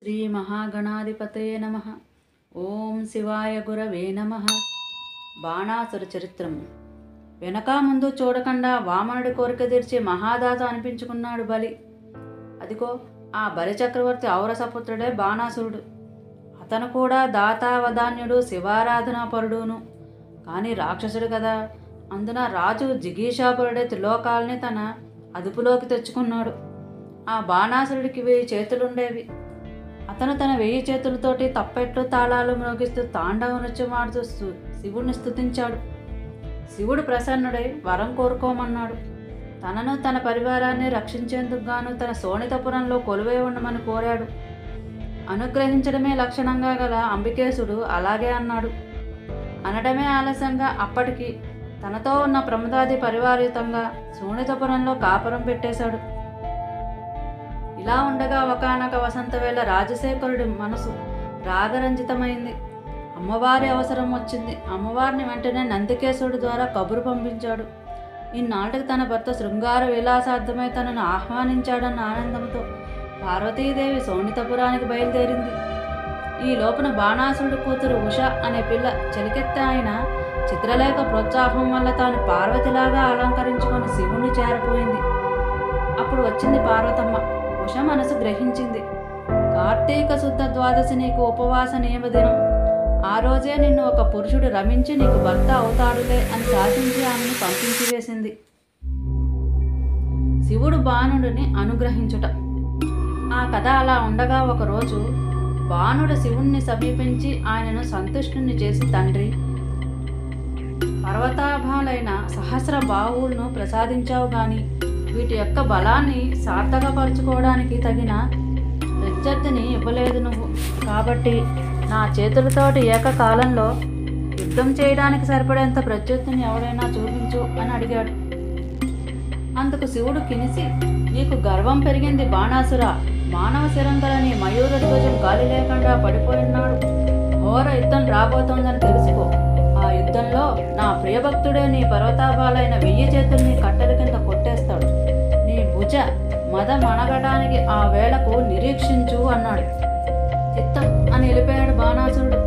శ్రీ మహాగణాధిపతయే నమః. ఓం శివాయ గురవే నమః. బాణాసుర చరిత్రము. వెనక ముందు చూడకుండా వామనుడి కోరిక తీర్చి మహాదాత అనిపించుకున్నాడు బలి. అదిగో ఆ బలి చక్రవర్తి ఔరసపుత్రుడే బాణాసురుడు. అతను కూడా దాతావధాన్యుడు, శివారాధనాపరుడును. కానీ రాక్షసుడు కదా. అందున రాజు జిగీషాపురుడే త్రిలోకాల్ని తన అదుపులోకి తెచ్చుకున్నాడు. ఆ బాణాసురుడికి 1000 చేతులుండేవి. అతను తన 1000 చేతులతోటి తప్పెట్లు తాళాలు మ్రోగిస్తూ తాండవ నృత్యమాడుతూ శివుడిని స్తుతించాడు. శివుడు ప్రసన్నుడై వరం కోరుకోమన్నాడు. తనను తన పరివారాన్ని రక్షించేందుకు గాను తన శోణితపురంలో కొలువై ఉండమని కోరాడు. అనుగ్రహించడమే లక్షణంగా గల అంబికేశుడు అలాగే అన్నాడు. అనడమే ఆలస్యంగా అప్పటికి తనతో ఉన్న ప్రమదాది పరివారితంగా శోణితపురంలో కాపురం పెట్టేశాడు. ఇలా ఉండగా ఒకానొక వసంతవేళ రాజశేఖరుడి మనసు రాగరంజితమైంది. అమ్మవారి అవసరం వచ్చింది. అమ్మవారిని వెంటనే నందికేశుడి ద్వారా కబురు పంపించాడు. ఇన్నాటికి తన భర్త శృంగార విలాసార్థమై తనను ఆహ్వానించాడన్న ఆనందంతో పార్వతీదేవి శోణితపురానికి బయలుదేరింది. ఈ లోపున బాణాసురుడి కూతురు ఉష అనే పిల్ల చెలికెత్తే ఆయన చిత్రలేఖ ప్రోత్సాహం వల్ల తాను పార్వతిలాగా అలంకరించుకొని శివుణ్ణి చేరిపోయింది. అప్పుడు వచ్చింది పార్వతమ్మ. ఉష మనసు గ్రహించింది. కార్తీక శుద్ధ ద్వాదశి నీకు ఉపవాస నియమదినం. ఆ రోజే నిన్ను ఒక పురుషుడు రమించి నీకు భర్త అవుతాడులే అని శాసించి ఆమెను పంపించి వేసింది. శివుడు బాణుడిని అనుగ్రహించుట. ఆ కథ అలా ఉండగా ఒకరోజు బాణుడు శివుణ్ణి సమీపించి ఆయనను సంతుష్టుని చేసి, తండ్రి, పర్వతాభాలైన సహస్ర బాహువులను ప్రసాదించావు గాని వీటి యొక్క బలాన్ని సార్థకపరచుకోవడానికి తగిన ప్రత్యర్థిని ఇవ్వలేదు నువ్వు. కాబట్టి నా చేతులతోటి ఏకకాలంలో యుద్ధం చేయడానికి సరిపడేంత ప్రత్యర్థిని ఎవరైనా చూపించు అని అడిగాడు. అందుకు శివుడు కినిసి, నీకు గర్వం పెరిగింది బాణాసుర. మానవ శిరంగల నీ మయూర ధ్వజం గాలి లేకుండా పడిపోయినాడు. ఘోర యుద్ధం రాబోతోందని తెలుసుకో. ఆ యుద్ధంలో నా ప్రియభక్తుడే నీ పర్వతాభాలైన 1000 చేతుల్ని కట్టెల కింద కొట్టేస్తాడు. నీ భుజ మద మణగడానికి ఆ వేళకు నిరీక్షించు అన్నాడు. చిత్తం అని వెళ్ళిపోయాడు బాణాసురుడు.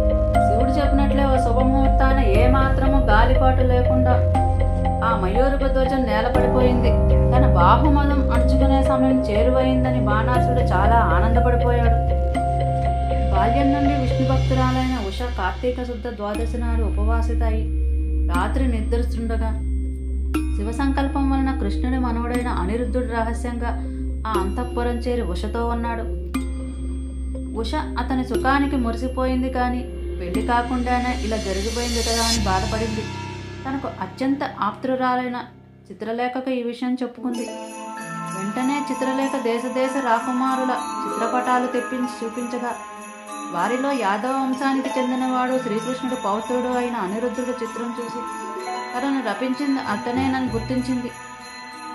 శివుడు చెప్పినట్లే ఓ శుభముహూర్తాన ఏమాత్రము గాలిపాటు లేకుండా ఆ మయూరపు ధ్వజం నేలపడిపోయింది. తన బాహుమదం అణుచుకునే సమయం చేరువైందని బాణాసురుడు చాలా ఆనందపడిపోయాడు. బాల్యం నుండి విష్ణు భక్తురాలైన ఉష కార్తీక శుద్ధ ద్వాదశి నాడు ఉపవాసితాయి రాత్రి నిద్రిస్తుండగా శివ సంకల్పం వలన కృష్ణుడి మనవడైన అనిరుద్ధుడు రహస్యంగా ఆ అంతఃపురం చేరి ఉషతో ఉన్నాడు. ఉష అతని సుఖానికి మురిసిపోయింది. కానీ పెళ్లి కాకుండానే ఇలా జరిగిపోయింది కదా అని బాధపడింది. తనకు అత్యంత ఆప్తురాలైన చిత్రలేఖకు ఈ విషయం చెప్పుకుంది. వెంటనే చిత్రలేఖ దేశ రాకుమారుల చిత్రపటాలు తెప్పించి చూపించగా వారిలో యాదవ వంశానికి చెందినవాడు శ్రీకృష్ణుడు పౌత్రుడు అయిన అనిరుద్ధుడు చిత్రం చూసి తనను రపించింది అతనేనని గుర్తించింది.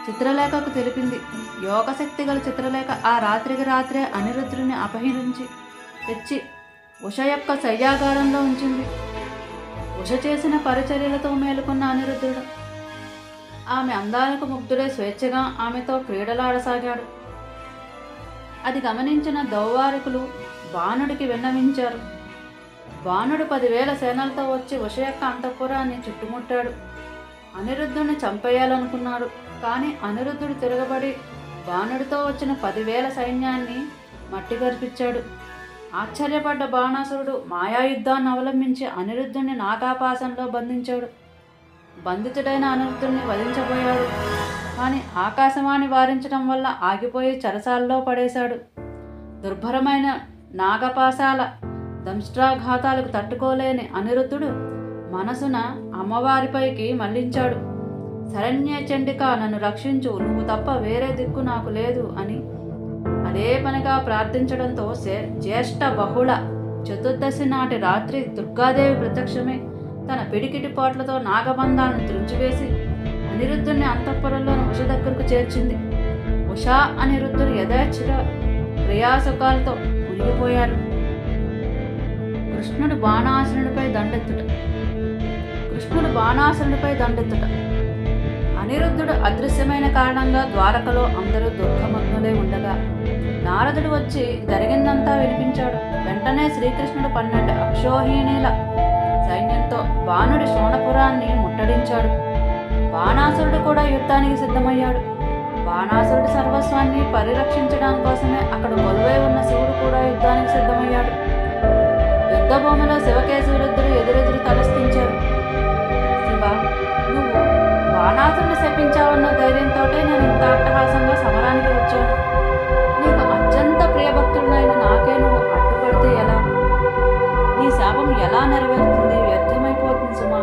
చిత్రలేఖకు తెలిపింది. యోగశక్తి గల చిత్రలేఖ ఆ రాత్రికి రాత్రే అనిరుద్ధుడిని అపహరించి తెచ్చి ఉష యొక్క శయ్యాగారంలో ఉంచింది. ఉష చేసిన పరిచర్యలతో మేలుకున్న అనిరుద్ధుడు ఆమె అందాలకు ముగ్ధుడై స్వేచ్ఛగా ఆమెతో క్రీడలాడసాగాడు. అది గమనించిన దౌవారికులు బాణుడికి విన్నవించారు. బాణుడు 10,000 సేనలతో వచ్చి ఉష యొక్క అంతఃపురాన్ని చుట్టుముట్టాడు. అనిరుద్ధుడిని చంపేయాలనుకున్నాడు. కానీ అనిరుద్ధుడు తిరగబడి బాణుడితో వచ్చిన 10,000 సైన్యాన్ని మట్టిగర్పించాడు. ఆశ్చర్యపడ్డ బాణాసురుడు మాయాయుద్ధాన్ని అవలంబించి అనిరుద్ధుడిని నాగాపాసంలో బంధించాడు. బంధితుడైన అనిరుద్ధుడిని వధించబోయాడు. కానీ ఆకాశవాణి వారించడం వల్ల ఆగిపోయి చెరసాల్లో పడేశాడు. దుర్భరమైన నాగపాశాల దంష్ట్రాఘాతాలకు తట్టుకోలేని అనిరుద్ధుడు మనసున అమ్మవారిపైకి మళ్లించాడు. శరణ్య చండిక, నన్ను రక్షించు, నువ్వు తప్ప వేరే దిక్కు నాకు లేదు అని అదే పనిగా ప్రార్థించడంతో జ్యేష్ఠ బహుళ చతుర్దశి నాటి రాత్రి దుర్గాదేవి ప్రత్యక్షమై తన పిడికిటి పోట్లతో నాగబంధాలను త్రుంచివేసి అనిరుద్ధుడిని అంతఃపురంలోని ఉష దగ్గరకు చేర్చింది. ఉష అనిరుద్ధుడు యథేచ్ఛ క్రియాసుఖాలతో మునిగిపోయారు. కృష్ణుడు బాణాసురుడిపై దండెత్తుట. అనిరుద్ధుడు అదృశ్యమైన కారణంగా ద్వారకలో అందరూ దుఃఖమగ్నులై ఉండగా నారదుడు వచ్చి జరిగిందంతా వినిపించాడు. వెంటనే శ్రీకృష్ణుడు 12 అక్షోహిణీల సైన్యంతో బాణుడి శోణపురాన్ని ముట్టడించాడు. బాణాసురుడు కూడా యుద్ధానికి సిద్ధమయ్యాడు. బాణాసురుడి సర్వస్వాన్ని పరిరక్షించడానికి కోసమే అక్కడ కొలువై ఉన్న శివుడు కూడా యుద్ధానికి సిద్ధమయ్యాడు. యుద్ధభూమిలో శివకేశవులిద్దరూ ఎదురెదురు తలస్థించారు. శివ, నువ్వు బాణాసురుడు శపించావన్న ధైర్యంతోటే నేను ఇంత అట్టహాసంగా సమరానికి వచ్చాను. నీకు అత్యంత ప్రియభక్తుడైన నాకే నువ్వు అడ్డుపడితే ఎలా? నీ శాపం ఎలా నెరవేరుతుంది? వ్యర్థమైపోతుంది సుమా.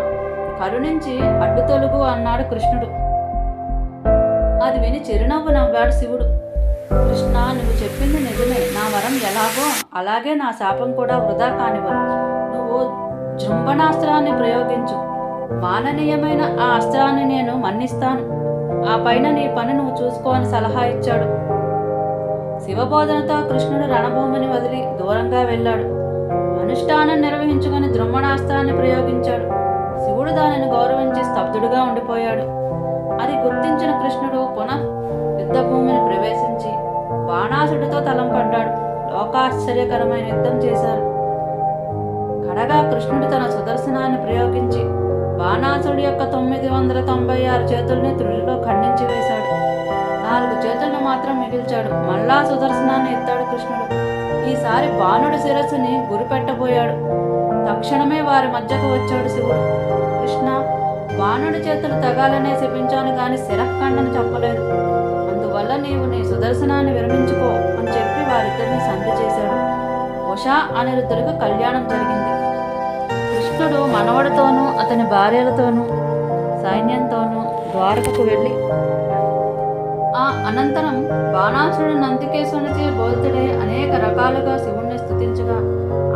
కరుణించి అడ్డు తొలుగు అన్నాడు కృష్ణుడు. అది విని చిరునవ్వు నవ్వాడు శివుడు. కృష్ణ, నువ్వు చెప్పింది నిజమే. నా వరం ఎలాగో అలాగే నా శాపం కూడా వృధా కానివ్వను. నువ్వు జృంభణాస్త్రాన్ని ప్రయోగించు. మాననీయమైన ఆ అస్త్రాన్ని నేను మన్నిస్తాను. ఆ పైన నీ పని నువ్వు చూసుకో అని సలహా ఇచ్చాడు. శివబోధనతో కృష్ణుడు రణభూమిని వదిలి దూరంగా వెళ్ళాడు. అనుష్ఠానం నిర్వహించుకుని ద్రుమ్మణాస్త్రాన్ని ప్రయోగించాడు. శివుడు దానిని గౌరవించి స్తబ్దుడుగా ఉండిపోయాడు. అది గుర్తించిన కృష్ణుడు పునః యుద్ధభూమిని ప్రవేశించి బాణాసుడితో తలంపడ్డాడు. లోకాశ్చర్యకరమైన యుద్ధం చేశారు. కడగా కృష్ణుడు తన సుదర్శనాన్ని ప్రయోగించి బాణాసుడి యొక్క 996 చేతుల్ని త్రుడిలో ఖండించి వేశాడు. 4 చేతులను మాత్రం మిగిల్చాడు. మళ్ళా సుదర్శనాన్ని ఎత్తాడు కృష్ణుడు. ఈసారి బాణుడి శిరస్సుని గురిపెట్టబోయాడు. తక్షణమే వారి మధ్యకు వచ్చాడు శివుడు. కృష్ణ, బాణుడి చేతులు తగాలనే శపించాను గాని శిరఖండను చెప్పలేదు. అందువల్ల నీవు నీ సుదర్శనాన్ని విరమించుకో అని చెప్పి వారిద్దరిని సంధి చేశాడు. ఉషా అనిరుద్ధులకు కళ్యాణం జరిగింది. కృష్ణుడు మనవడితోనూ అతని భార్యలతోనూ సైన్యంతోనూ ద్వారకకు వెళ్ళి ఆ అనంతరం బాణాసురుడు నందికేశునిచే బోల్తుడే అనేక రకాలుగా శివుణ్ణి స్తుతించగా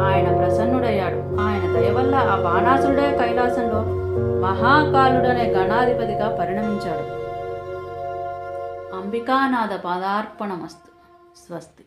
ఆయన ప్రసన్నుడయ్యాడు. ఆయన దయవల్ల ఆ బాణాసురుడే కైలాసంలో మహాకాలుడనే గణాధిపతిగా పరిణమించాడు. అంబికానాథ పదార్పణమస్తు. స్వస్తి.